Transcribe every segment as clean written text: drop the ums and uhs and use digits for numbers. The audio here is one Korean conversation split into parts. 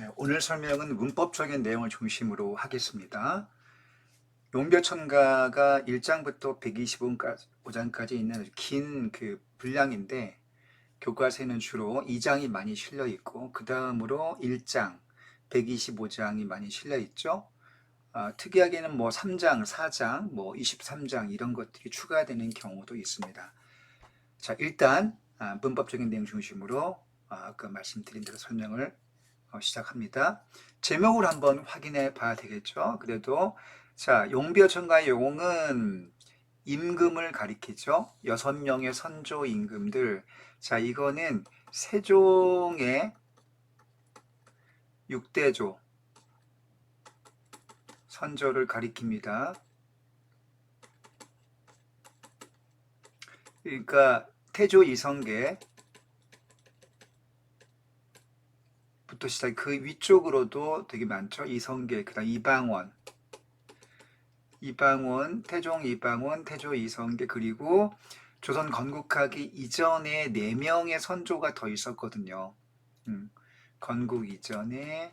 네, 오늘 설명은 문법적인 내용을 중심으로 하겠습니다. 용벼천가가 1장부터 125장까지 있는 긴 그 분량인데 교과서에는 주로 2장이 많이 실려 있고 그 다음으로 1장, 125장이 많이 실려 있죠. 특이하게는 뭐 3장, 4장, 뭐 23장 이런 것들이 추가되는 경우도 있습니다. 자, 일단 문법적인 내용 중심으로 아까 말씀드린 대로 설명을 시작합니다. 제목을 한번 확인해 봐야 되겠죠. 그래도 자, 용벼천가의 용은 임금을 가리키죠. 6명의 선조 임금들. 자, 이거는 세종의 6대조 선조를 가리킵니다. 그러니까 태조 이성계 부터 시작 그 위쪽으로도 되게 많죠. 이성계, 그다음 이방원, 태종 이방원, 태조 이성계, 그리고 조선 건국하기 이전에 4명의 선조가 더 있었거든요. 건국 이전에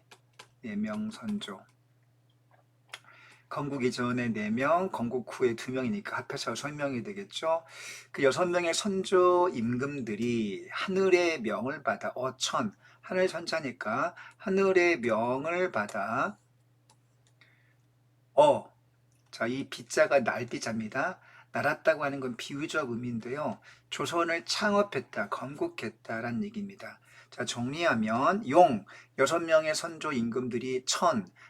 4명 선조. 건국 이전에 4명, 건국 후에 2명이니까 합해서 6명이 되겠죠. 그 6명의 선조 임금들이 하늘의 명을 받아, 하늘 천자니까 하늘의 명을 받아, 자, 이 비자가 날비자입니다. 날았다고 하는 건 비유적 의미인데요. 조선을 창업했다, 건국했다라는 얘기입니다. 자, 정리하면 6명의 선조 임금들이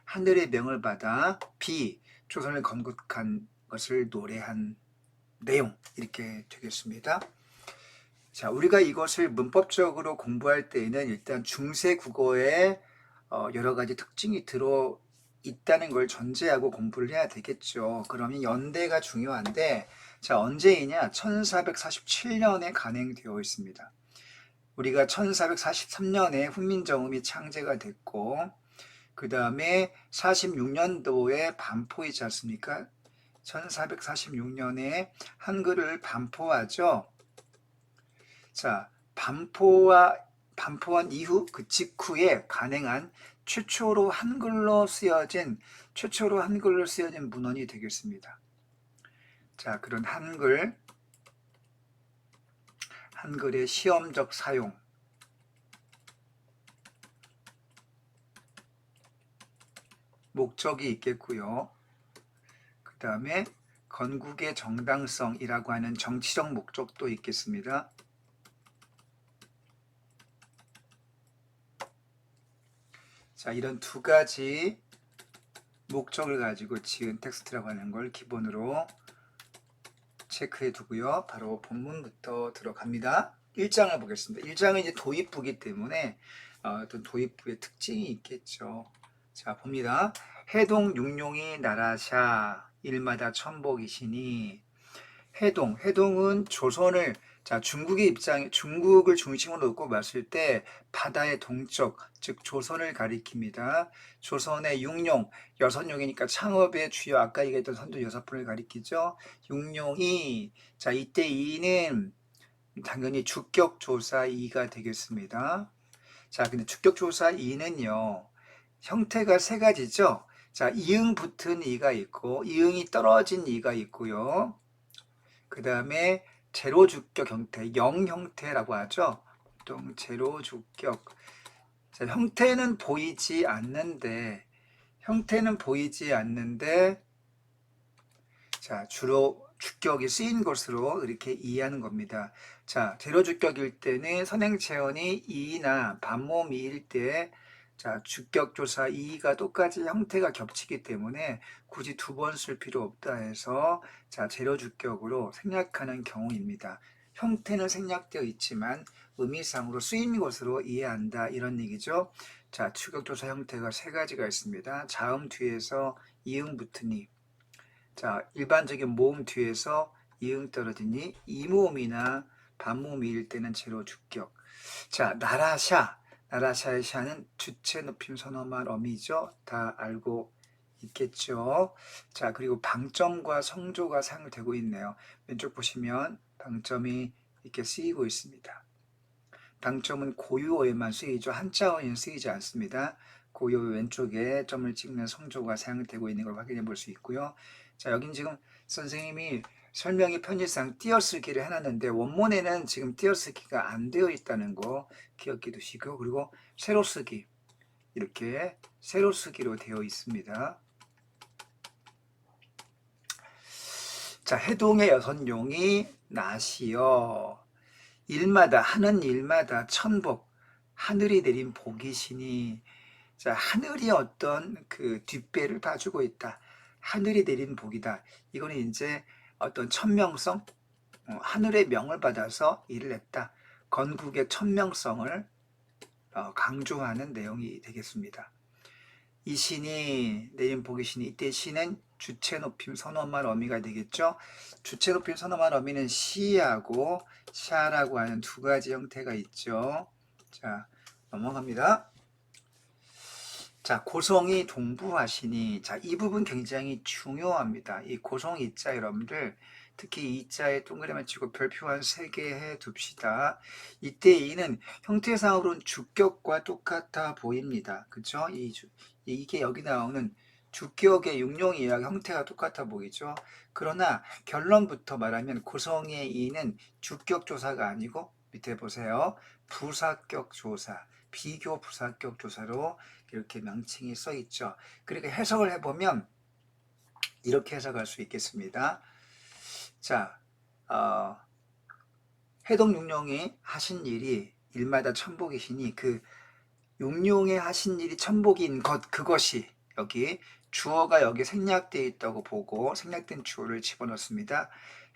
하늘의 명을 받아 조선을 건국한 것을 노래한 내용, 이렇게 되겠습니다. 자, 우리가 이것을 문법적으로 공부할 때에는 일단 중세 국어에 여러 가지 특징이 들어 있다는 걸 전제하고 공부를 해야 되겠죠. 그러면 연대가 중요한데, 자, 언제이냐? 1447년에 간행되어 있습니다. 우리가 1443년에 훈민정음이 창제가 됐고, 그 다음에 46년도에 반포이지 않습니까? 1446년에 한글을 반포하죠. 자, 반포한 이후 그 직후에 간행한 최초로 한글로 쓰여진 문헌이 되겠습니다. 자, 그런 한글의 시험적 사용, 목적이 있겠고요. 그 다음에 건국의 정당성이라고 하는 정치적 목적도 있겠습니다. 자, 이런 두 가지 목적을 가지고 지은 텍스트라고 하는 걸 기본으로 체크해 두고요. 바로 본문부터 들어갑니다. 1장을 보겠습니다. 1장은 이제 도입부이기 때문에 어떤 도입부의 특징이 있겠죠. 자, 봅니다. 해동 육룡이 나라샤 일마다 천복이시니. 해동은 조선을, 자, 중국을 중심으로 놓고 봤을 때 바다의 동쪽, 즉 조선을 가리킵니다. 조선의 육룡, 6용이니까 창업의 주요, 아까 얘기했던 선조 6분을 가리키죠. 육룡이, 자, 이때 이는 당연히 주격조사 이가 되겠습니다. 자, 근데 주격조사 이는요, 형태가 세 가지죠. 자, 이응 붙은 이가 있고, 이응이 떨어진 이가 있고요. 그 다음에 제로주격 형태, 영 형태라고 하죠. 보통 제로주격. 자, 형태는 보이지 않는데, 자, 주로 주격이 쓰인 것으로 이렇게 이해하는 겁니다. 자, 제로주격일 때는 선행체언이 이나 반모미일 때, 자, 주격조사 이가 똑같이 형태가 겹치기 때문에 굳이 2번 쓸 필요 없다 해서, 자, 제로주격으로 생략하는 경우입니다. 형태는 생략되어 있지만 의미상으로 쓰인 것으로 이해한다, 이런 얘기죠. 자, 주격조사 형태가 3가지가 있습니다. 자음 뒤에서 이응 붙으니, 자, 일반적인 모음 뒤에서 이응 떨어지니, 이모음이나 반모음일 때는 제로주격. 자, 나라샤의 샤는 주체 높임 선어말 어미죠. 다 알고 있겠죠. 자, 그리고 방점과 성조가 사용되고 있네요. 왼쪽 보시면 방점이 이렇게 쓰이고 있습니다. 방점은 고유어에만 쓰이죠. 한자어에는 쓰이지 않습니다. 그 요 왼쪽에 점을 찍는 성조가 사용되고 있는 걸 확인해 볼 수 있고요. 자, 여긴 지금 선생님이 설명이 편의상 띄어쓰기를 해놨는데 원문에는 지금 띄어쓰기가 안 되어 있다는 거 기억해 두시고, 그리고 세로 쓰기, 이렇게 세로 쓰기로 되어 있습니다. 자, 해동의 여선용이 나시여 일마다 하는 일마다 천복, 하늘이 내린 복이시니. 자, 하늘이 어떤 그 뒷배를 봐주고 있다. 하늘이 내린 복이다. 이거는 이제 어떤 천명성, 하늘의 명을 받아서 일을 했다. 건국의 천명성을 강조하는 내용이 되겠습니다. 이 신이 내린 복이 신이, 이때 신은 주체 높임 선어말 어미가 되겠죠. 주체 높임 선어말 어미는 시하고 샤라고 하는 두 가지 형태가 있죠. 자, 넘어갑니다. 자, 고성이 동부하시니. 자, 이 부분 굉장히 중요합니다. 이 고성 이자 여러분들 특히 이자에 동그라미 치고 별표 한 3개 해 둡시다. 이때 이는 형태상으로는 주격과 똑같아 보입니다. 그쵸? 이게 여기 나오는 주격의 육룡 이하고 형태가 똑같아 보이죠. 그러나 결론부터 말하면 고성의 이는 주격 조사가 아니고 밑에 보세요. 부사격 조사, 비교 부사격 조사로 이렇게 명칭이 써 있죠. 그러니까 해석을 해보면 이렇게 해석할 수 있겠습니다. 자, 해동육룡이 하신 일이 일마다 천복이시니 그 육룡의 하신 일이 천복인 것, 그것이 여기 주어가 여기 생략되어 있다고 보고 생략된 주어를 집어넣습니다.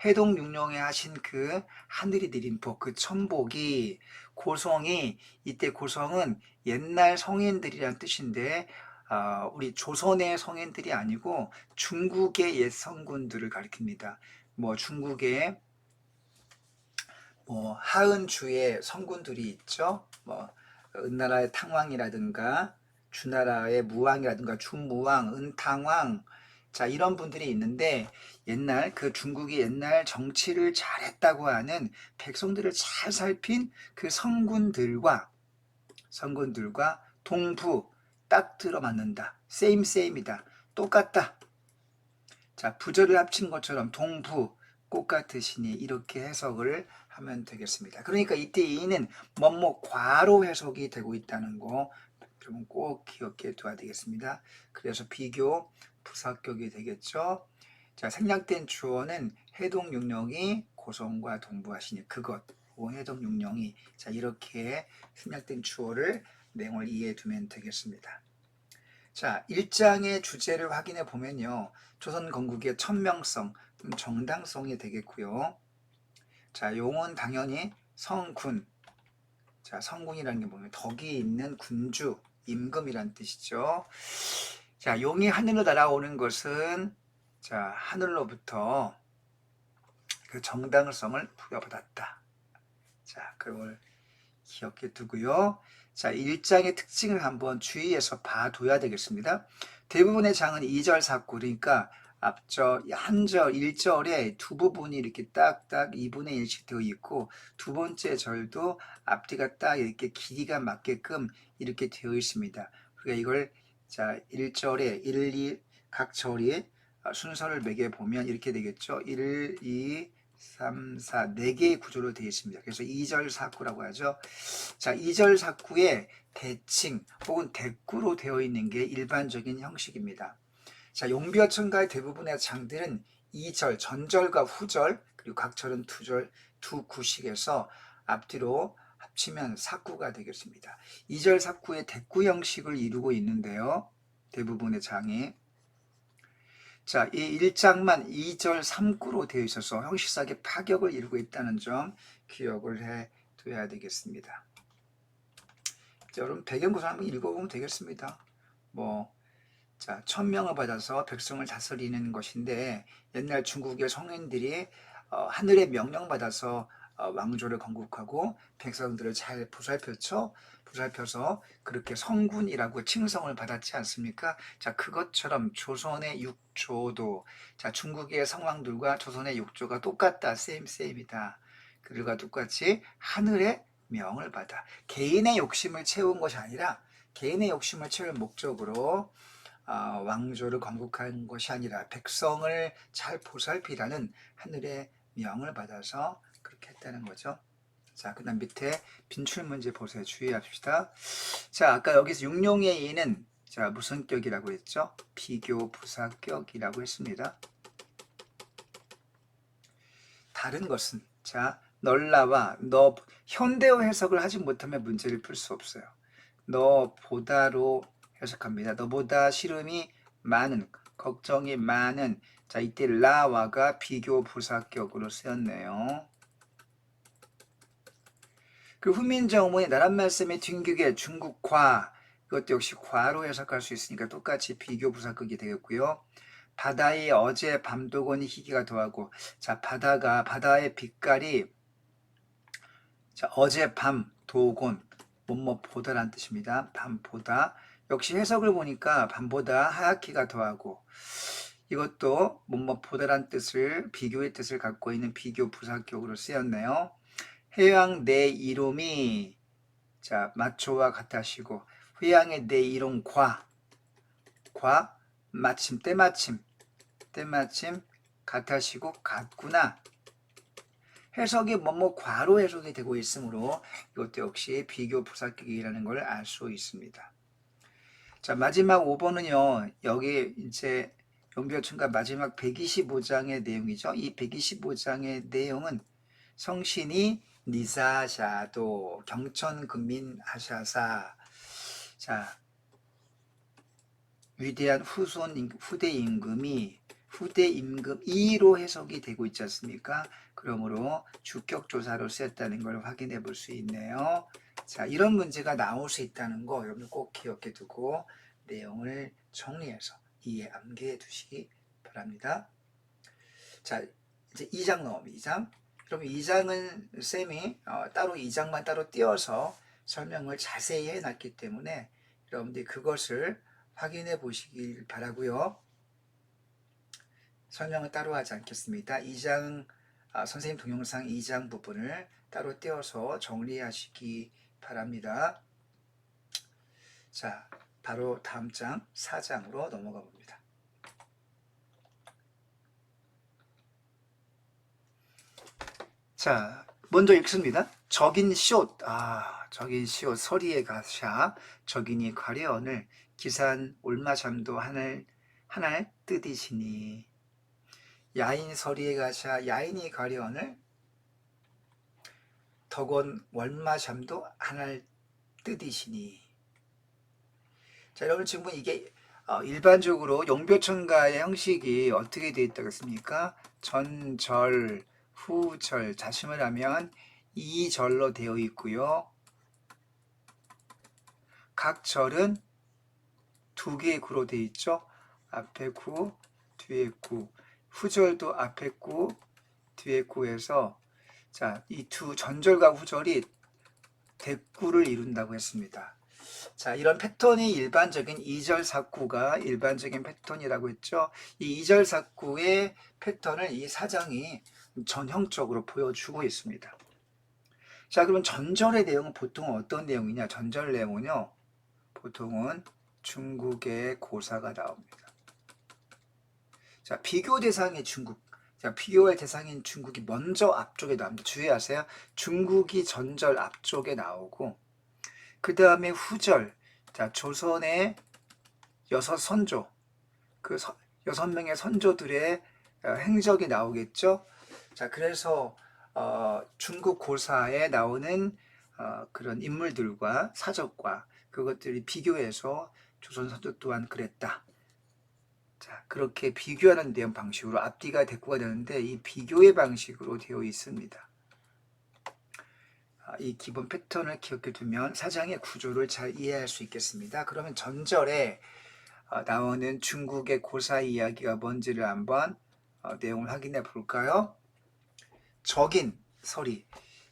해동육룡에 하신 그 하늘이 내린 복, 그 천복이 고성이, 이때 고성은 옛날 성인들이란 뜻인데 우리 조선의 성인들이 아니고 중국의 옛 성군들을 가리킵니다. 뭐 중국의 뭐 하은주의 성군들이 있죠. 뭐 은나라의 탕왕이라든가 주나라의 무왕이라든가 준무왕, 은탕왕, 자 이런 분들이 있는데 옛날 그 중국이 옛날 정치를 잘했다고 하는 백성들을 잘 살핀 그 성군들과 동부 딱 들어맞는다. 세임이다. 똑같다. 자, 부절을 합친 것처럼 동부 꽃같으시니 이렇게 해석을 하면 되겠습니다. 그러니까 이때 이는 뭐뭐 과로 해석이 되고 있다는 거 여러분 꼭 기억해 둬야 되겠습니다. 그래서 비교 부사격이 되겠죠. 자, 생략된 주어는 해동육룡이 고성과 동부하시니 그것, 해동육룡이. 자, 이렇게 생략된 주어를 내용을 이해해 두면 되겠습니다. 자, 1장의 주제를 확인해 보면요. 조선 건국의 천명성, 정당성이 되겠고요. 자, 용은 당연히 성군. 자, 성군이라는 게 뭐냐면 덕이 있는 군주, 임금이란 뜻이죠. 자, 용이 하늘로 날아오는 것은 자, 하늘로부터 그 정당성을 부여받았다. 자, 그걸 기억해 두고요. 자, 1장의 특징을 한번 주의해서 봐둬야 되겠습니다. 대부분의 장은 2절 삭구, 그러니까 앞절, 한절, 1절에 두 부분이 이렇게 딱딱 2분의 1씩 되어 있고 두 번째 절도 앞뒤가 딱 이렇게 길이가 맞게끔 이렇게 되어 있습니다. 그러니까 이걸 자 1절에 1, 2, 각 절이 순서를 매겨 보면 이렇게 되겠죠. 1, 2, 3, 4, 4개의 구조로 되어 있습니다. 그래서 2절 삭구라고 하죠. 자, 2절 삭구에 대칭 혹은 대꾸로 되어 있는 게 일반적인 형식입니다. 자, 용비어천가의 대부분의 장들은 2절, 전절과 후절, 그리고 각 절은 두 구식에서 앞뒤로 합치면 삭구가 되겠습니다. 2절 삭구의 대꾸 형식을 이루고 있는데요. 대부분의 장이. 자, 이 1장만 2절 3구로 되어 있어서 형식상의 파격을 이루고 있다는 점 기억을 해 둬야 되겠습니다. 자, 여러분 배경구설 한번 읽어보면 되겠습니다. 자, 천명을 받아서 백성을 다스리는 것인데 옛날 중국의 성인들이 하늘의 명령 받아서 왕조를 건국하고 백성들을 잘 보살펴서 그렇게 성군이라고 칭송을 받았지 않습니까? 자, 그것처럼 조선의 육조도 자, 중국의 성왕들과 조선의 육조가 똑같다. 세임이다. 그들과 똑같이 하늘의 명을 받아 개인의 욕심을 채운 것이 아니라 개인의 욕심을 채울 목적으로 왕조를 건국한 것이 아니라 백성을 잘 보살피라는 하늘의 명을 받아서 그렇게 했다는 거죠. 자, 그 다음 밑에 빈출 문제 보세요. 주의합시다. 자, 아까 여기서 육룡의 이는 자, 무슨 격이라고 했죠? 비교 부사격이라고 했습니다. 다른 것은 자, 널라와 너 현대어 해석을 하지 못하면 문제를 풀 수 없어요. 너보다로 해석합니다. 너보다 시름이 많은, 걱정이 많은. 자, 이때 라와가 비교 부사격으로 쓰였네요. 그 후민정음의 나란 말씀의 뒷극의 중국과 이것도 역시 과로 해석할 수 있으니까 똑같이 비교 부사격이 되겠고요. 바다의 어제 밤도곤이 희기가 더하고 자 바다의 빛깔이 자 어제 밤 도곤 뭐뭐 보다란 뜻입니다. 밤보다 역시 해석을 보니까 밤보다 하얗기가 더하고 이것도 뭐뭐 보다란 뜻을 비교의 뜻을 갖고 있는 비교 부사격으로 쓰였네요. 해양 내 이름이 자 마초와 같아시고 회양의 내 이름 과 마침 때마침 같아시고 같구나. 해석이 뭐뭐 과로 해석이 되고 있으므로 이것도 역시 비교 부사격이라는 걸 알 수 있습니다. 자 마지막 5번은요. 여기 이제 용비어천가 마지막 125장의 내용이죠. 이 125장의 내용은 성신이 니사샤도 경천근민하샤사 자 위대한 후대 임금이 후대 임금 2로 해석이 되고 있지 않습니까? 그러므로 주격조사로 쓰였다는 걸 확인해 볼 수 있네요. 자, 이런 문제가 나올 수 있다는 거 여러분 꼭 기억해 두고 내용을 정리해서 이해 암기해 두시기 바랍니다. 자, 이제 2장 넘어갑니다. 2장. 그럼 2장은 쌤이 따로 2장만 따로 띄어서 설명을 자세히 해놨기 때문에 여러분들이 그것을 확인해 보시길 바라고요. 설명을 따로 하지 않겠습니다. 2장 선생님 동영상 2장 부분을 따로 떼어서 정리하시기 바랍니다. 자, 바로 다음 장 4장으로 넘어가 봅니다. 자, 먼저 읽습니다. 적인 숏, 적인 숏, 서리에 가샤, 적인이 가려언을 기산 올마잠도 하날 뜻이시니 야인 서리에 가샤 야인이 가려언을 덕원 월마잠도 하날 뜻이시니. 자 여러분 지금 이게 일반적으로 용벼천가의 형식이 어떻게 되어 있다겠습니까? 전절, 후절, 자심을 하면 이절로 되어 있고요. 각 절은 두 개의 구로 되어 있죠. 앞에 구, 뒤에 구. 후절도 앞에 구, 뒤에 구에서 자, 이 두 전절과 후절이 대구를 이룬다고 했습니다. 자, 이런 패턴이 일반적인 2절 사구가 일반적인 패턴이라고 했죠. 이 2절 사구의 패턴을 이 사장이 전형적으로 보여주고 있습니다. 자, 그러면 전절의 내용은 보통 어떤 내용이냐? 전절 내용은요. 보통은 중국의 고사가 나옵니다. 자, 비교 대상의 중국. 자, 비교할 대상인 중국이 먼저 앞쪽에 나옵니다. 주의하세요. 중국이 전절 앞쪽에 나오고 그 다음에 후절. 자, 조선의 6선조. 그 6명의 선조들의 행적이 나오겠죠. 자, 그래서 중국 고사에 나오는 그런 인물들과 사적과 그것들이 비교해서 조선 선조 또한 그랬다. 자, 그렇게 비교하는 내용 방식으로 앞뒤가 대꾸가 되는데 이 비교의 방식으로 되어 있습니다. 이 기본 패턴을 기억해 두면 사장의 구조를 잘 이해할 수 있겠습니다. 그러면 전절에 나오는 중국의 고사 이야기가 뭔지를 한번 내용을 확인해 볼까요? 적인, 서리.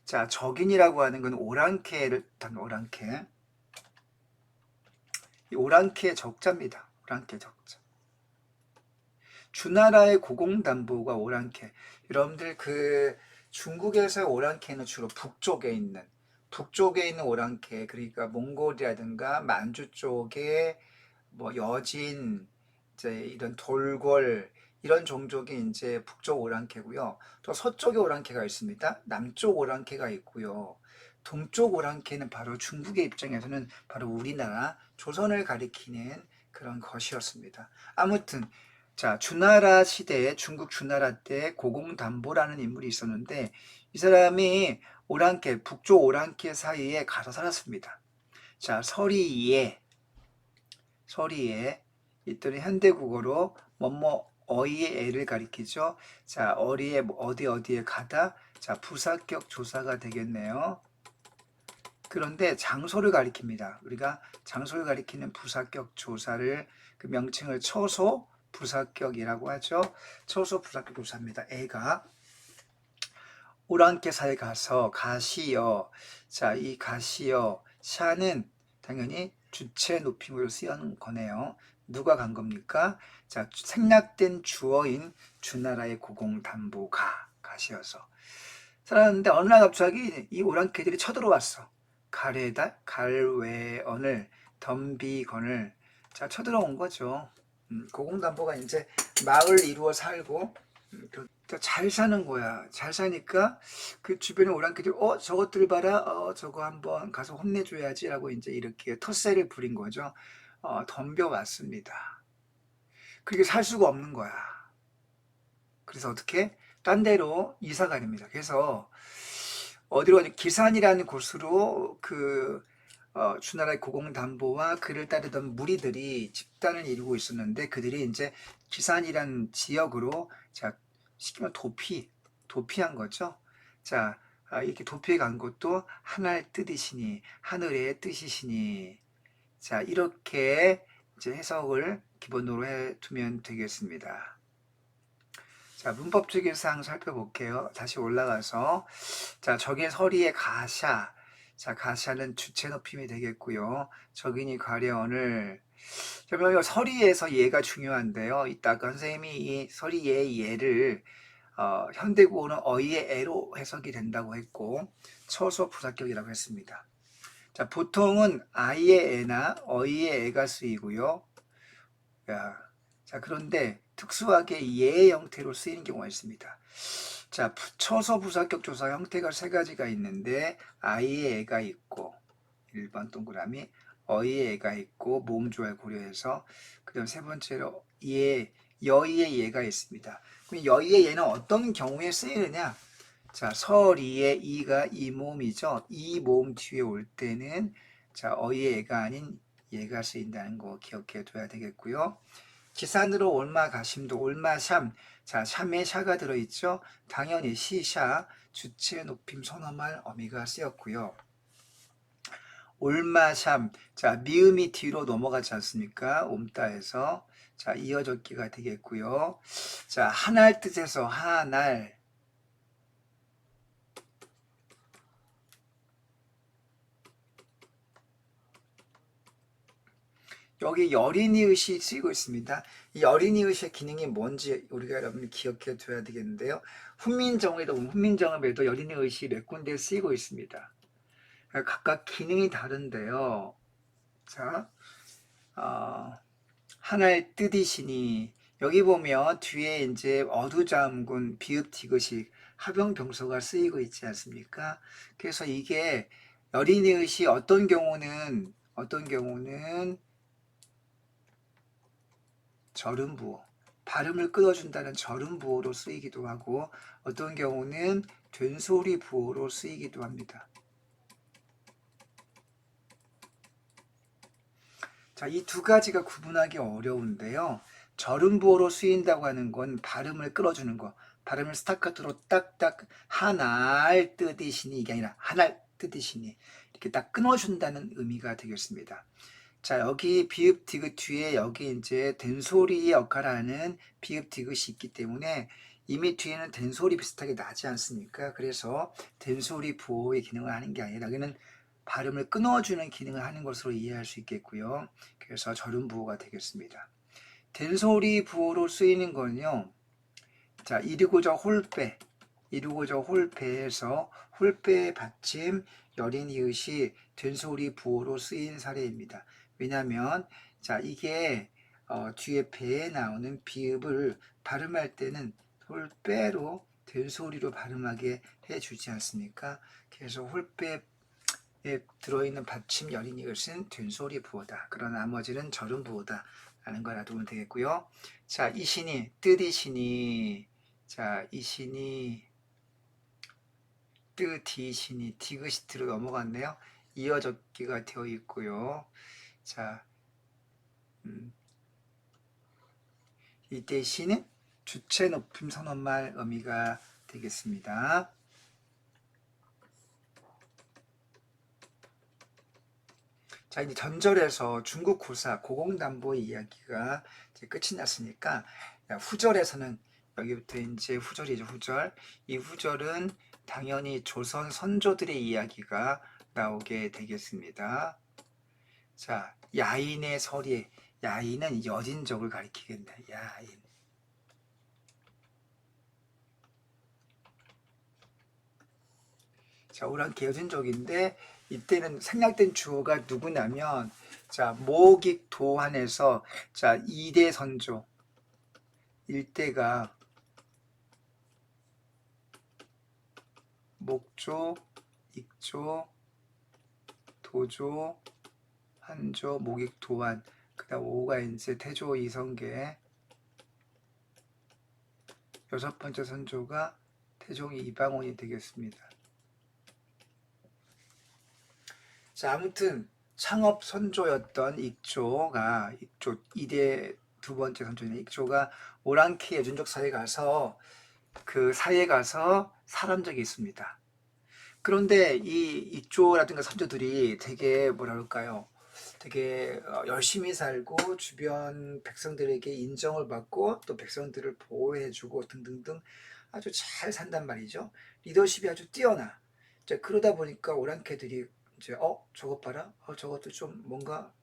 자, 적인이라고 하는 건 오랑캐를 뜻하는 오랑캐. 이 오랑캐 적자입니다. 오랑캐 적자. 주나라의 고공담보가 오랑캐. 여러분들 그 중국에서의 오랑캐는 주로 북쪽에 있는 북쪽에 있는 오랑캐, 그러니까 몽골이라든가 만주 쪽에 뭐 여진, 이제 이런 돌궐 이런 종족이 이제 북쪽 오랑캐고요. 또 서쪽에 오랑캐가 있습니다. 남쪽 오랑캐가 있고요. 동쪽 오랑캐는 바로 중국의 입장에서는 바로 우리나라 조선을 가리키는 그런 것이었습니다. 아무튼 자, 주나라 시대에 중국 주나라 때 고공담보라는 인물이 있었는데 이 사람이 오랑캐, 북쪽 오랑캐 사이에 가서 살았습니다. 자, 서리에 있더니 현대국어로 뭐뭐 어이의 애를 가리키죠. 자, 어리에 어디에 가다. 자, 부사격 조사가 되겠네요. 그런데 장소를 가리킵니다. 우리가 장소를 가리키는 부사격 조사를 그 명칭을 처소 부사격이라고 하죠. 처소 부사격 조사입니다. 애가 오랑캐사에 가서 가시여. 자, 이 가시여 샤는 당연히 주체 높임으로 쓰여는 거네요. 누가 간 겁니까? 자, 생략된 주어인 주나라의 고공담보가 가시여서 살았는데 어느 날 갑자기 이 오랑캐들이 쳐들어왔어. 갈외언을 덤비건을 자 쳐들어온 거죠. 고공담보가 이제 마을 이루어 살고 잘 사는 거야. 잘 사니까 그 주변에 오랑캐들이 저것들 봐라. 저거 한번 가서 혼내줘야지라고 이제 이렇게 텃세를 부린 거죠. 덤벼왔습니다. 그게 살 수가 없는 거야. 그래서 어떻게? 딴 데로 이사가 됩니다. 그래서 어디로 기산이라는 곳으로 그 주나라의 고공담보와 그를 따르던 무리들이 집단을 이루고 있었는데 그들이 이제 기산이라는 지역으로 자 시키면 도피한 거죠. 자 이렇게 도피해 간 것도 하늘 뜻이시니 하늘의 뜻이시니 자 이렇게 이제 해석을 기본으로 해두면 되겠습니다. 자, 문법적인 사항 살펴볼게요. 다시 올라가서 자, 적의 서리의 가샤. 자, 가샤는 주체 높임이 되겠고요. 적인이 가려언을 그러면 서리에서 예가 중요한데요. 이따가 선생님이 이 서리의 예를 현대국어는 어이의 애로 해석이 된다고 했고 처소 부사격이라고 했습니다. 자, 보통은 아이의 애나 어이의 애가 쓰이고요. 자, 그런데 특수하게 예의 형태로 쓰이는 경우가 있습니다. 자, 처서 부사격 조사 형태가 세 가지가 있는데 아이의 애가 있고 1번 동그라미 어이의 애가 있고 모음조화를 고려해서 그다음 세 번째로 여의의 예가 있습니다. 그럼 여의의 예는 어떤 경우에 쓰이느냐? 자, 서리의 이가 이 모음이죠. 이 모음 뒤에 올 때는 자, 어이의 애가 아닌 예가 쓰인다는 거 기억해 둬야 되겠고요. 기산으로 올마가심도 올마샴. 자, 샴에 샤가 들어있죠. 당연히 시샤 주체 높임 선어말 어미가 쓰였고요. 올마샴. 자, 미음이 뒤로 넘어가지 않습니까? 옴따에서 자 이어적기가 되겠고요. 자, 한할 뜻에서 한알. 여기 여린이의시 쓰이고 있습니다. 이 여린이의시의 기능이 뭔지 우리가 여러분이 기억해 둬야 되겠는데요. 훈민정음에도 여린이의시 몇 군데 쓰이고 있습니다. 각각 기능이 다른데요. 자, 하나의 뜻이시니 여기 보면 뒤에 이제 어두잠군 비읍 디귿이 하병병소가 쓰이고 있지 않습니까? 그래서 이게 여린이의시 어떤 경우는 절음부호, 발음을 끊어준다는 절음부호로 쓰이기도 하고 어떤 경우는 된소리 부호로 쓰이기도 합니다. 자, 이 두 가지가 구분하기 어려운데요. 절음부호로 쓰인다고 하는 건 발음을 끌어주는 거, 발음을 스타카토로 딱딱 한알 뜻이시니 이게 아니라 한알 뜻이시니 이렇게 딱 끊어준다는 의미가 되겠습니다. 자, 여기 비읍 디귿 뒤에 여기 이제 된소리의 역할을 하는 비읍 디귿이 있기 때문에 이미 뒤에는 된소리 비슷하게 나지 않습니까? 그래서 된소리 부호의 기능을 하는 게 아니라 여기는 발음을 끊어주는 기능을 하는 것으로 이해할 수 있겠고요. 그래서 절음부호가 되겠습니다. 된소리 부호로 쓰이는 건요. 자, 이리고저 홀빼. 이루고자 홀배에서 홀배 받침 여린 이읒이 된소리 부호로 쓰인 사례입니다. 왜냐하면 자 이게 뒤에 배에 나오는 비읍을 발음할 때는 홀배로 된소리로 발음하게 해주지 않습니까? 그래서 홀배에 들어있는 받침 여린 이것은 된소리 부호다. 그러나 나머지는 절음 부호다. 라는 걸 알아두면 되겠고요. 자, 이 신이, 뜻이시니, 자, 이 신이, 뜻이시니, 디귿시트로 넘어갔네요. 이어적기가 되어 있고요. 자, 이때 시는 주체 높임 선언말 의미가 되겠습니다. 자, 이제 전절에서 중국 고사 고공담보 이야기가 이제 끝이 났으니까 후절에서는 여기부터 이제 후절이죠, 후절. 이 후절은 당연히 조선 선조들의 이야기가 나오게 되겠습니다. 자, 야인의 서리, 야인은 여진족을 가리키겠네. 야인. 자, 오랑캐 여진족인데 이때는 생략된 주어가 누구냐면 자, 모익도환에서 자, 2대 선조 1대가 목조, 익조, 도조, 한조, 모익도환 그다음 5가 이제 태조 이성계 여섯 번째 선조가 태종 이방원이 되겠습니다. 자, 아무튼 창업 선조였던 익조가 익조 2대 두 번째 선조인 익조가 오랑캐 여진족 사이에 가서 그 사이에 가서 살은 적이 있습니다. 그런데 이 익조라든가 선조들이 되게 뭐라 그럴까요? 되게 열심히 살고 주변 백성들에게 인정을 받고 또 백성들을 보호해주고 등등등 아주 잘 산단 말이죠. 리더십이 아주 뛰어나. 이제 그러다 보니까 오랑캐들이 이제 저것 봐라. 저것도 좀 뭔가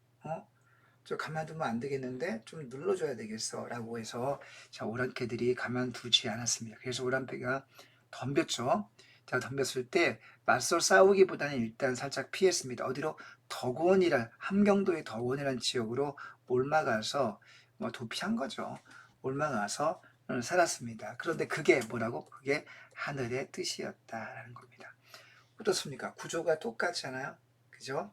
저 가만두면 안 되겠는데 좀 눌러줘야 되겠어라고 해서 자 오랑캐들이 가만두지 않았습니다. 그래서 오랑캐가 덤볐죠. 자 덤볐을 때 맞서 싸우기보다는 일단 살짝 피했습니다. 어디로 덕원이란 함경도의 덕원이라는 지역으로 올라가서 뭐 도피한 거죠. 올라가서 살았습니다. 그런데 그게 뭐라고? 그게 하늘의 뜻이었다라는 겁니다. 어떻습니까? 구조가 똑같잖아요. 그죠?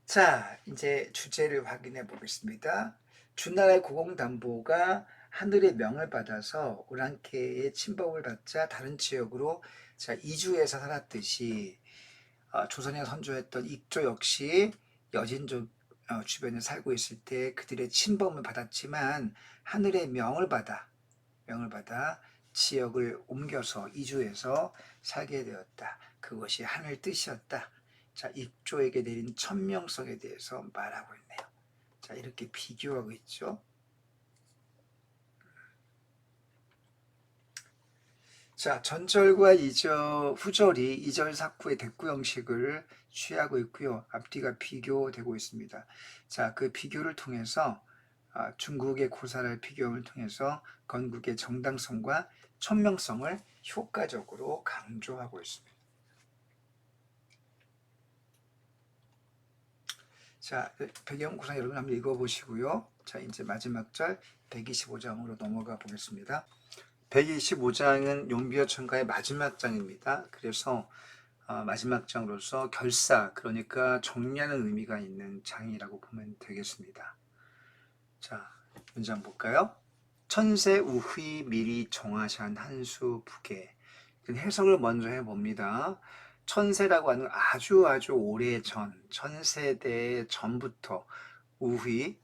자, 이제 주제를 확인해 보겠습니다. 주나라의 고공담보가 하늘의 명을 받아서 오랑캐의 침범을 받자 다른 지역으로 자, 이주해서 살았듯이 조선에 선조했던 익조 역시 여진족 주변에 살고 있을 때 그들의 침범을 받았지만 하늘의 명을 받아 지역을 옮겨서 이주해서 살게 되었다. 그것이 하늘 뜻이었다. 자, 익조에게 내린 천명성에 대해서 말하고 있네요. 자, 이렇게 비교하고 있죠. 자, 전절과 후절이 이절 사구의 대꾸 형식을 취하고 있고요. 앞뒤가 비교되고 있습니다. 자, 그 비교를 통해서 중국의 고사를 비교를 통해서 건국의 정당성과 천명성을 효과적으로 강조하고 있습니다. 자, 배경구상 여러분 한번 읽어보시고요. 자, 이제 마지막 절 125장으로 넘어가 보겠습니다. 125장은 용비어천가의 마지막 장입니다. 그래서 마지막 장으로서 결사, 그러니까 정리하는 의미가 있는 장이라고 보면 되겠습니다. 자, 문장 볼까요? 천세 우휘 미리 정하산 한수 북에. 해석을 먼저 해봅니다. 천세라고 하는 아주 오래전, 천세대 전부터 우휘,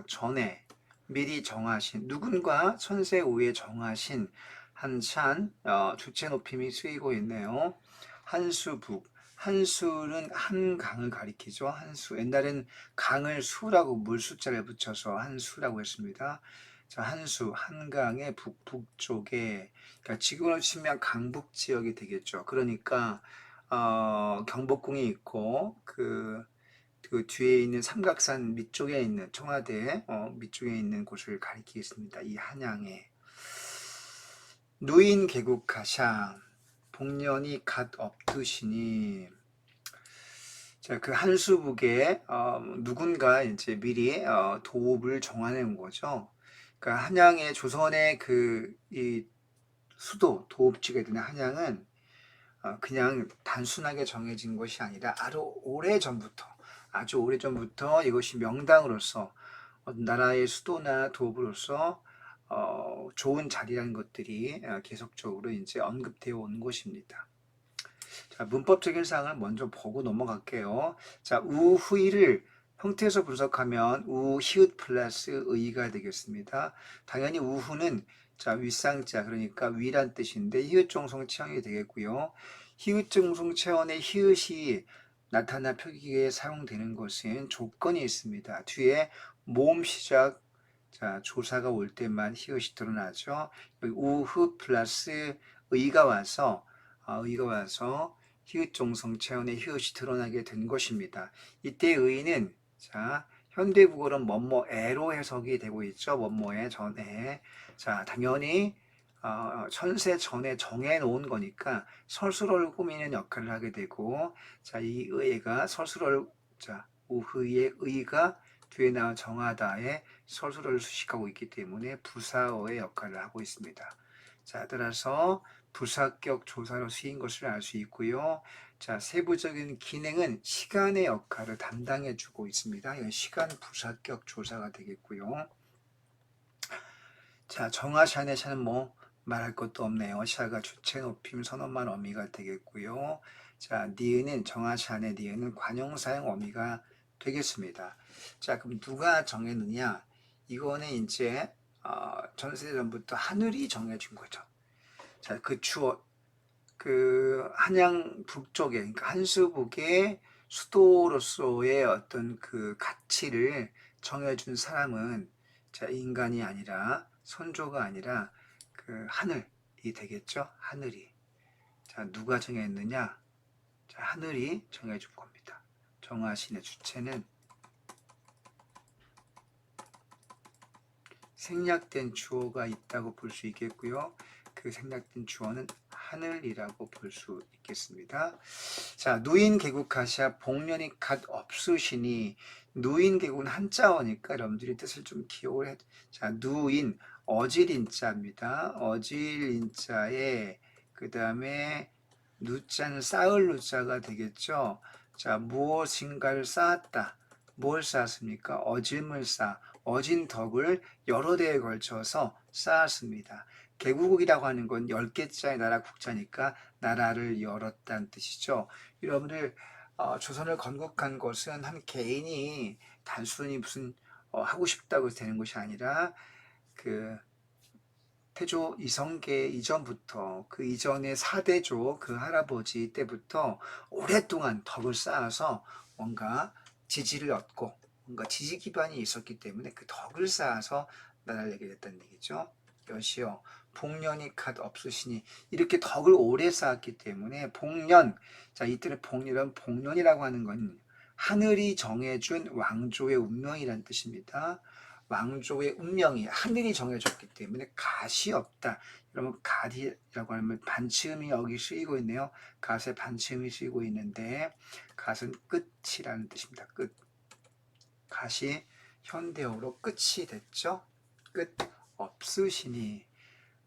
전에 미리 정하신 누군가 천세 우에 정하신 한찬 주체 높임이 쓰이고 있네요. 한수북 한수는 한강을 가리키죠. 한수 옛날엔 강을 수라고 물 숫자를 붙여서 한수라고 했습니다. 자, 한수 한강의 북쪽에 그러니까 지금으로 치면 강북 지역이 되겠죠. 그러니까 경복궁이 있고 그 뒤에 있는 삼각산 밑쪽에 있는 청와대 밑쪽에 있는 곳을 가리키겠습니다. 이 한양에 누인 개국하샤 복년이 갓 없으시니. 자, 그 한수북에 누군가 이제 미리 도읍을 정하는 거죠. 그러니까 한양의 조선의 그 이 수도 도읍지가 되는 한양은 그냥 단순하게 정해진 것이 아니라 아주 오래 전부터 이것이 명당으로서 나라의 수도나 도읍으로서 좋은 자리라는 것들이 계속적으로 이제 언급되어 오는 것입니다. 자, 문법적인 사항을 먼저 보고 넘어갈게요. 자, 우후이를 형태에서 분석하면 우, 히읗 플러스 의가 되겠습니다. 당연히 우후는 자, 윗상자, 그러니까 위란 뜻인데 히읗 정성 체언이 되겠고요. 히읗 정성 체언의 히읗이 나타나 표기에 사용되는 것은 조건이 있습니다. 뒤에 모음 시작, 자, 조사가 올 때만 히읗이 드러나죠. 여기 우후 플러스 의가 와서 히읗 종성 체언의 히읗이 드러나게 된 것입니다. 이때 의는 자, 현대국어는 뭐뭐에로 해석이 되고 있죠. 뭐뭐에 전에. 자, 당연히 천세 전에 정해 놓은 거니까 서술어를 꾸미는 역할을 하게 되고, 자, 이 의가 자, 우의의 의가 뒤에 나온 정하다의 서술어를 수식하고 있기 때문에 부사어의 역할을 하고 있습니다. 자, 따라서 부사격 조사로 쓰인 것을 알 수 있고요. 자, 세부적인 기능은 시간의 역할을 담당해 주고 있습니다. 이건 시간 부사격 조사가 되겠고요. 자, 정하샤네 샤는 뭐 말할 것도 없네요. 샤가 주체 높임 선언만 어미가 되겠고요. 자, 니은은 정하샤네 니은은 관용사용 어미가 되겠습니다. 자, 그럼 누가 정했느냐? 이거는 이제 전세전부터 하늘이 정해준 거죠. 자, 그 한양 북쪽에, 그러니까 한수북의 수도로서의 어떤 그 가치를 정해준 사람은 자, 인간이 아니라 선조가 아니라 그 하늘이 되겠죠. 하늘이. 자, 누가 정했느냐? 자, 하늘이 정해준 겁니다. 정하신의 주체는 생략된 주어가 있다고 볼 수 있겠고요. 그 생략된 주어는 하늘이라고 볼 수 있겠습니다. 자, 누인 개국하샤 복년이 갓 없으시니. 누인 개국은 한자어니까 여러분들이 뜻을 좀 기억을 해. 자, 누인 어질인자입니다. 어질인자에 그 다음에 누자는 쌓을 누자가 되겠죠. 자, 무엇인가를 쌓았다. 뭘 쌓았습니까? 어짐을 어진 덕을 여러 대에 걸쳐서 쌓았습니다. 개국이라고 하는 건 10개짜리 나라 국자니까 나라를 열었다는 뜻이죠. 여러분들 조선을 건국한 것은 한 개인이 단순히 무슨 하고 싶다고 되는 것이 아니라 그 태조 이성계 이전부터 그 이전의 4대조 그 할아버지 때부터 오랫동안 덕을 쌓아서 뭔가 지지를 얻고 뭔가 지지 기반이 있었기 때문에 그 덕을 쌓아서 나라를 내게 됐다는 얘기죠. 여시여 복년이 갓 없으시니. 이렇게 덕을 오래 쌓았기 때문에 복년, 자, 이때는 복년이라고 하는 건 하늘이 정해준 왕조의 운명이라는 뜻입니다. 왕조의 운명이 하늘이 정해졌기 때문에 갓이 없다. 여러분, 갓이라고 하면 반치음이 여기 쓰이고 있네요. 갓의 반치음이 쓰이고 있는데 갓은 끝이라는 뜻입니다. 끝. 갓이 현대어로 끝이 됐죠. 끝 없으시니.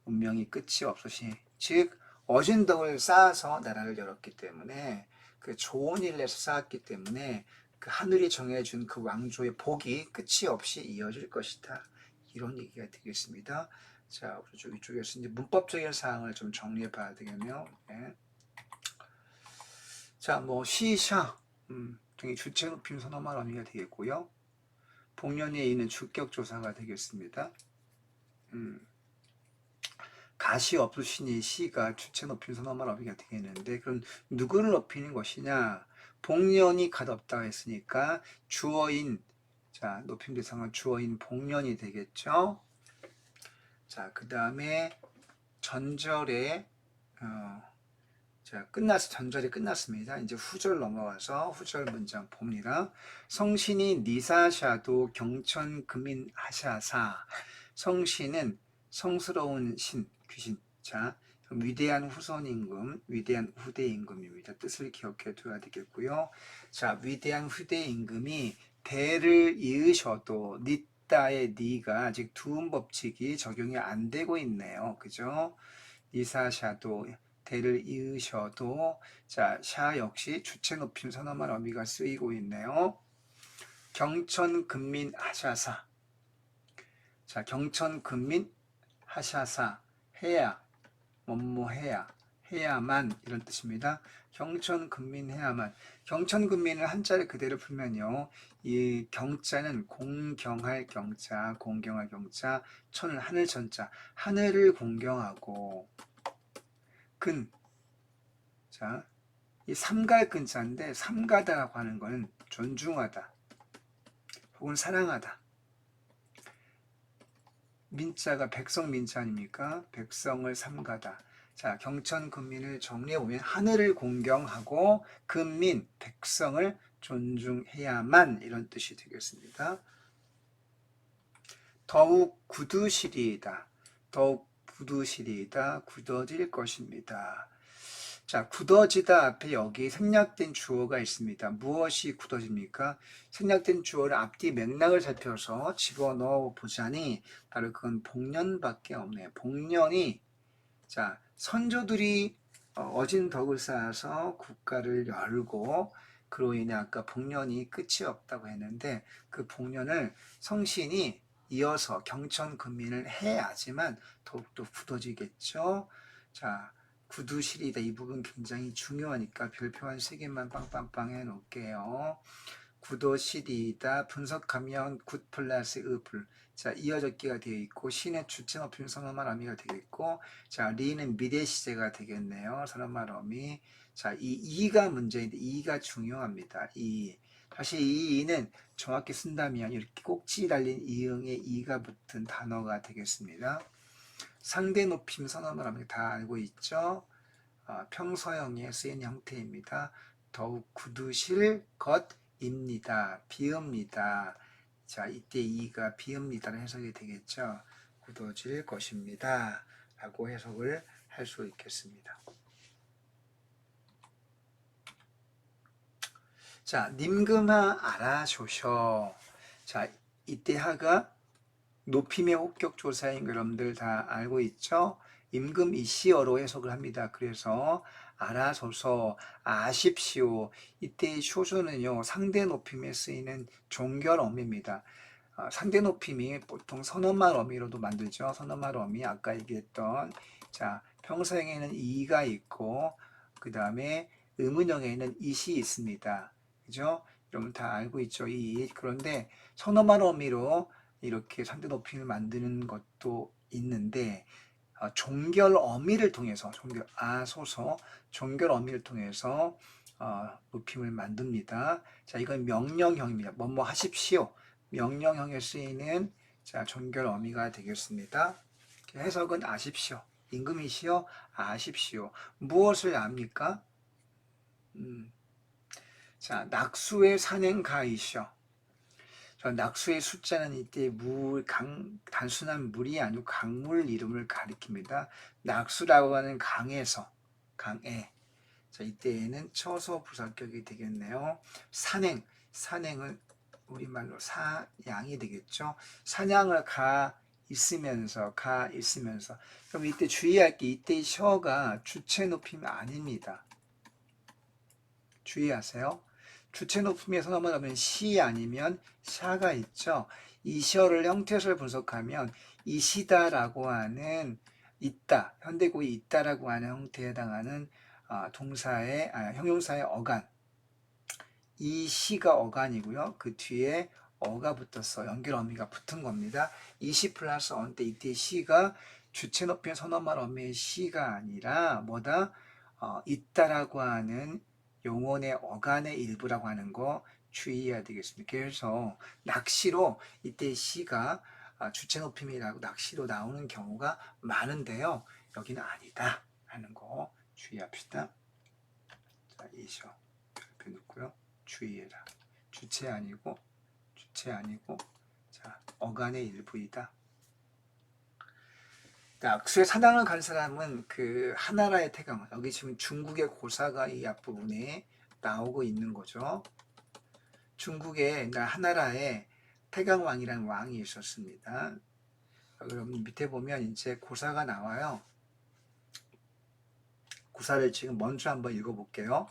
운명이 끝이 없으시니. 즉 어진 덕을 쌓아서 나라를 열었기 때문에 그 좋은 일을 해서 쌓았기 때문에 그 하늘이 정해준 그 왕조의 복이 끝이 없이 이어질 것이다. 이런 얘기가 되겠습니다. 자, 이쪽에서 이제 문법적인 사항을 좀 정리해 봐야 되겠네요. 네. 자, 뭐 시샤 등의 주체 높임 선어말 어미가 되겠고요. 복년에 있는 주격 조사가 되겠습니다. 갓이 없으시니 시가 주체 높임 선어말 어미가 되겠는데, 그럼 누구를 높이는 것이냐? 복년이 갓 없다 했으니까 주어인, 자, 높임 대상은 주어인 복년이 되겠죠. 자, 그 다음에 전절에 자, 전절이 끝났습니다. 이제 후절 넘어가서 후절 문장 봅니다. 성신이 니사샤도 경천금인 하샤사. 성신은 성스러운 신, 귀신, 자, 위대한 후손 임금, 위대한 후대 임금입니다. 뜻을 기억해 둬야 되겠고요. 자, 위대한 후대 임금이 대를 이으셔도 니따의 니가 아직 두음 법칙이 적용이 안 되고 있네요. 그죠? 니사샤도 대를 이으셔도 자, 샤 역시 주체 높임 선어말 어미가 쓰이고 있네요. 경천 근민 하샤사. 자, 경천 근민 하샤사 해야 뭐뭐해야 해야만 이런 뜻입니다. 경천근민해야만. 경천근민을 한자를 그대로 풀면요, 이 경자는 공경할 경자, 공경할 경자, 천은 하늘 천자, 하늘을 공경하고 근, 자, 이 삼갈 근자인데 삼가다라고 하는 것은 존중하다 혹은 사랑하다. 민자가 백성 민자 아닙니까? 백성을 삼가다. 자, 경천 근민을 정리해 보면 하늘을 공경하고 근민 백성을 존중해야만 이런 뜻이 되겠습니다. 더욱 굳으시리이다. 더욱 굳으시리이다. 굳어질 것입니다. 자, 굳어지다 앞에 여기 생략된 주어가 있습니다. 무엇이 굳어집니까? 생략된 주어를 앞뒤 맥락을 살펴서 집어넣어 보자니 바로 그건 복년밖에 없네요. 복년이, 자, 선조들이 어진 덕을 쌓아서 국가를 열고 그로 인해 아까 복년이 끝이 없다고 했는데 그 복년을 성신이 이어서 경천근민을 해야지만 더욱더 굳어지겠죠. 자, 굳으시리다 이 부분 굉장히 중요하니까 별표 한 3개만 빵빵빵 해놓을게요. 굳어시리다 분석하면 굿 플러스 으플. 자, 이어적기가 되어 있고 신의 주체 높임 선어말 어미가 되겠고, 자, 리는 미래 시제가 되겠네요. 선어말 어미. 자, 이 이가 문제인데 이가 중요합니다. 이. 다시 이 이는 정확히 쓴다면 이렇게 꼭지 달린 이응에 이가 붙은 단어가 되겠습니다. 상대 높임 선어말 어미 다 알고 있죠? 평서형에 쓰인 형태입니다. 더욱 굳으실 것입니다. 비읍니다. 자, 이때 이가 비읍니다로 해석이 되겠죠. 굳어질 것입니다. 라고 해석을 할 수 있겠습니다. 자, 님금하 알아쇼셔. 자, 이때 하가 높임의 혹격조사인 여러분들 다 알고 있죠? 임금 이시어로 해석을 합니다. 그래서 알아서서 아십시오. 이때 쇼쇼는요, 상대 높임에 쓰이는 종결 어미입니다. 상대 높임이 보통 선어말 어미로도 만들죠. 선어말 어미 아까 얘기했던, 자, 평서형에는 이가 있고 그 다음에 의문형에는 이시 있습니다. 그죠? 여러분 다 알고 있죠? 이. 그런데 선어말 어미로 이렇게 상대 높임을 만드는 것도 있는데 종결 어미를 통해서 종결 아소서 종결 어미를 통해서 높임을 만듭니다. 자, 이건 명령형입니다. 뭐뭐 하십시오. 명령형에 쓰이는 자, 종결 어미가 되겠습니다. 해석은 아십시오. 임금이시여 아십시오. 무엇을 압니까? 자, 낙수의 산행가이시여. 낙수의 숫자는 이때 단순한 물이 아니고 강물 이름을 가리킵니다. 낙수라고 하는 강에서, 강에. 자, 이때에는 처소 부사격이 되겠네요. 산행은 우리말로 사양이 되겠죠. 사냥을 가 있으면서. 그럼 이때 주의할 게 이때 셔가 주체 높임이 아닙니다. 주의하세요. 주체 높임에서 넘어가면 시 아니면 샤가 있죠. 이 시어를 형태를 분석하면 이시다라고 하는 있다, 현대고의 있다라고 하는 형태에 해당하는 동사의 형용사의 어간, 이 시가 어간이고요. 그 뒤에 어가 붙었어. 연결 어미가 붙은 겁니다. 이시 플러스 언 때 이때 시가 주체 높임 선어말 어미의 시가 아니라 뭐다? 있다라고 하는 용언의 어간의 일부라고 하는 거 주의해야 되겠습니다. 그래서 낚시로 이때 시가 주체 높임이라고 낚시로 나오는 경우가 많은데요. 여기는 아니다 하는 거 주의합시다. 자, 이셔 별표 넣고요. 주의해라. 주체 아니고 자, 어간의 일부이다. 악수에 사당을 간 사람은 그 하나라의 태강, 여기 지금 중국의 고사가 이 앞부분에 나오고 있는 거죠. 중국에 하나라에 태강왕이라는 왕이 있었습니다. 여러분 밑에 보면 이제 고사가 나와요. 고사를 지금 먼저 한번 읽어볼게요.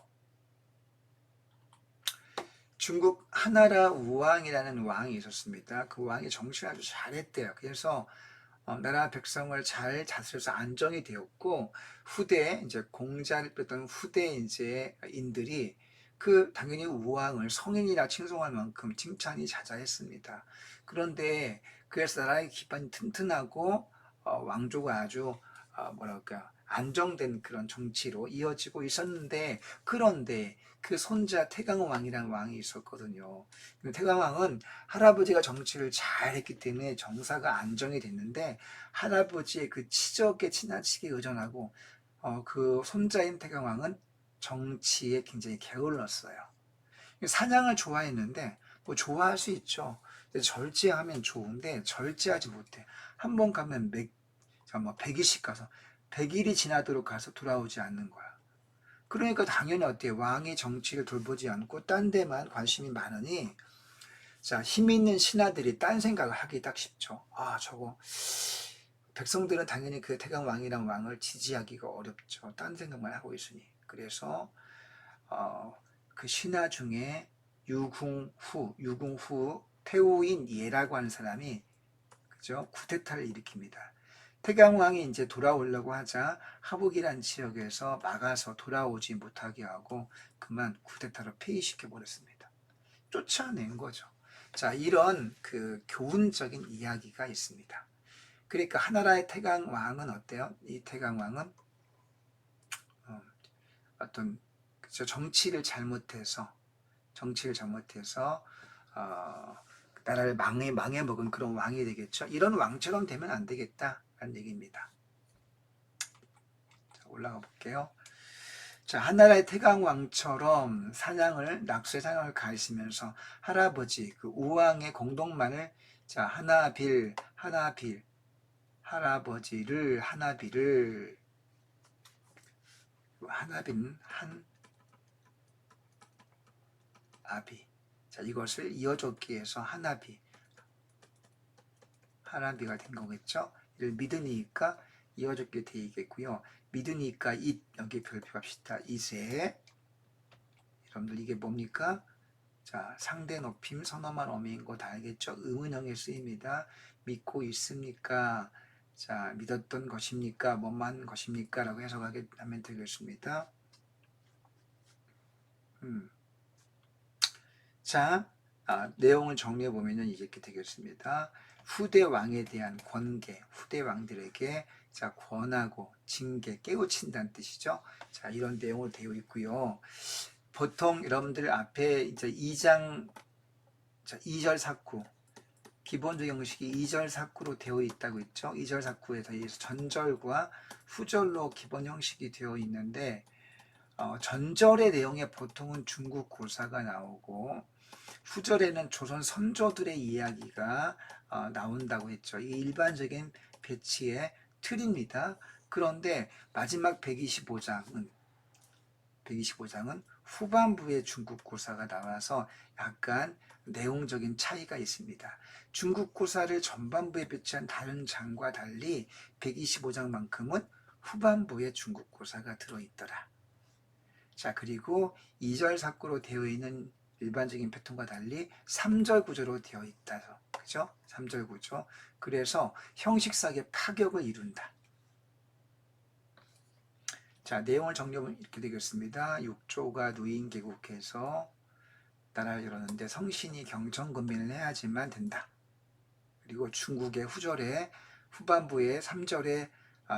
중국 하나라 우왕이라는 왕이 있었습니다. 그 왕이 정치를 아주 잘했대요. 그래서 나라 백성을 잘 다스려서 안정이 되었고, 후대 이제 공자를 뺐던 후대 이제 인들이 그 당연히 우왕을 성인이라 칭송할 만큼 칭찬이 자자했습니다. 그런데 그래서 나라의 기반이 튼튼하고 왕조가 아주 뭐랄까 안정된 그런 정치로 이어지고 있었는데, 그런데 그 손자 태강왕이라는 왕이 있었거든요. 태강왕은 할아버지가 정치를 잘했기 때문에 정사가 안정이 됐는데, 할아버지의 그 치적에 지나치게 의존하고 그 손자인 태강왕은 정치에 굉장히 게을렀어요. 사냥을 좋아했는데 뭐 좋아할 수 있죠. 절제하면 좋은데 절제하지 못해. 한 번 가면 100일씩 가서 100일이 지나도록 가서 돌아오지 않는 거야. 그러니까 당연히 어때요? 왕이 정치를 돌보지 않고 딴 데만 관심이 많으니, 자, 힘 있는 신하들이 딴 생각을 하기 딱 쉽죠. 저거 백성들은 당연히 그 태강 왕이랑 왕을 지지하기가 어렵죠. 딴 생각만 하고 있으니. 그래서 그 신하 중에 유궁후 태우인 예라고 하는 사람이 그죠? 쿠데타를 일으킵니다. 태강왕이 이제 돌아오려고 하자 하북이란 지역에서 막아서 돌아오지 못하게 하고 그만 쿠데타로 폐위시켜 버렸습니다. 쫓아낸 거죠. 자, 이런 그 교훈적인 이야기가 있습니다. 그러니까 하나라의 태강왕은 어때요? 이 태강왕은 어떤 정치를 잘못해서 나라를 망해먹은 그런 왕이 되겠죠. 이런 왕처럼 되면 안 되겠다라는 얘기입니다. 자, 올라가 볼게요. 자, 하나라의 태강왕처럼 낙수의 사냥을 가르치면서 할아버지 그 우왕의 공동만을, 자, 하나빌 할아버지를 하나빈 아비, 자, 이것을 이어줬기 위해서 하나비가 된 거겠죠. 이를 믿으니까 이어줬게 되겠고요. 믿으니까 여기 별표합시다. 이세. 여러분들 이게 뭡니까? 자, 상대 높임 선어만 어미인 거 다 알겠죠? 의문형의 쓰입니다. 믿고 있습니까? 자, 믿었던 것입니까? 뭐만 것입니까? 라고 해석하면 되겠습니다. 자, 내용을 정리해 보면은 이렇게 되겠습니다. 후대 왕에 대한 권계, 후대 왕들에게 자, 권하고 징계, 깨우친다는 뜻이죠. 자, 이런 내용으로 되어 있고요. 보통 여러분들 앞에 이제 2장 2절 사구, 기본적 형식이 2절 사구로 되어 있다고 했죠. 2절 사구에서 전절과 후절로 기본 형식이 되어 있는데, 전절의 내용에 보통은 중국 고사가 나오고 후절에는 조선 선조들의 이야기가 나온다고 했죠. 이 일반적인 배치의 틀입니다. 그런데 마지막 125장은 후반부에 중국 고사가 나와서 약간 내용적인 차이가 있습니다. 중국 고사를 전반부에 배치한 다른 장과 달리 125장만큼은 후반부에 중국 고사가 들어있더라. 자, 그리고 2절 사구로 되어 있는 일반적인 패턴과 달리 3절 구조로 되어 있다. 그죠? 3절 구조. 그래서 형식상의 파격을 이룬다. 자, 내용을 정리하면 이렇게 되겠습니다. 육조가 누인 개국해서 나라를 열었는데 성신이 경청근민을 해야지만 된다. 그리고 중국의 후반부에 3절에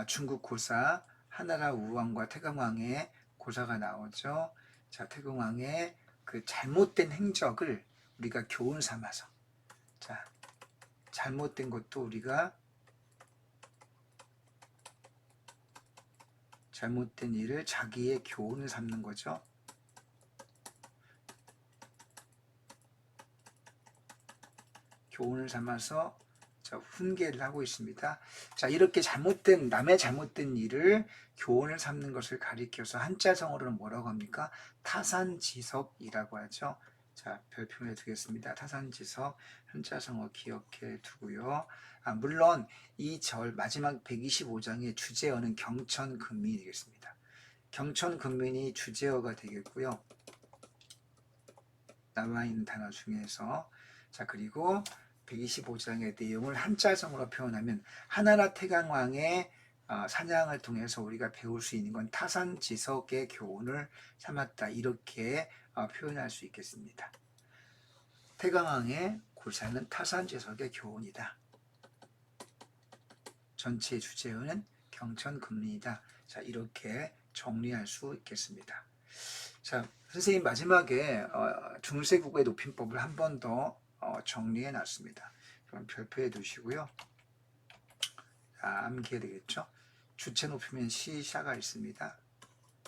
중국 고사 하나라 우왕과 태강왕의 고사가 나오죠. 자, 태강왕의 그 잘못된 행적을 우리가 교훈 삼아서, 자, 잘못된 것도 우리가 잘못된 일을 자기의 교훈을 삼는 거죠. 교훈을 삼아서 자, 훈계를 하고 있습니다. 자, 이렇게 남의 잘못된 일을 교훈을 삼는 것을 가리켜서 한자성어로는 뭐라고 합니까? 타산지석이라고 하죠. 자, 별표에 두겠습니다. 타산지석, 한자성어 기억해 두고요. 물론 이 절 마지막 125장의 주제어는 경천근민이 되겠습니다. 경천근민이 주제어가 되겠고요. 남아있는 단어 중에서 자, 그리고 125장의 내용을 한자성어로 표현하면 하나라 태강왕의 사냥을 통해서 우리가 배울 수 있는 건 타산지석의 교훈을 삼았다. 이렇게 표현할 수 있겠습니다. 태강왕의 고사는 타산지석의 교훈이다. 전체 주제어는 경천근민이다. 자, 이렇게 정리할 수 있겠습니다. 자, 선생님 마지막에 중세국어의 높임법을 한 번 더 정리해 놨습니다. 그럼 별표해 두시고요. 암기해야 되겠죠? 주체 높이면 시샤가 있습니다.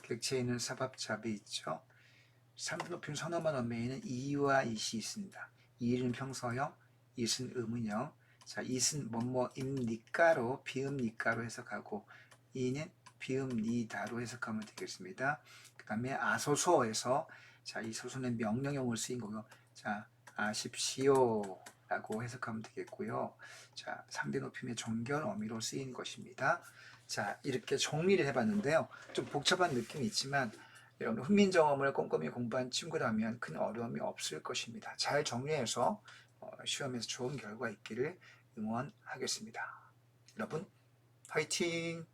객체에 있는 사밥잡이 있죠. 3분 높이면 서너만 어매에는 이와 이시 있습니다. 이는 평서형, 이은 의문형. 자, 이은 뭐뭐입니까로 비읍니까로 해석하고 이는 비읍니다로 해석하면 되겠습니다. 그 다음에 아소소에서 자, 이 소소는 명령형으로 쓰인 거고요. 자, 아십시오 라고 해석하면 되겠고요. 자, 상대 높임의 종결 어미로 쓰인 것입니다. 자, 이렇게 정리를 해봤는데요. 좀 복잡한 느낌이 있지만 여러분 훈민정음을 꼼꼼히 공부한 친구라면 큰 어려움이 없을 것입니다. 잘 정리해서 시험에서 좋은 결과 있기를 응원하겠습니다. 여러분 화이팅!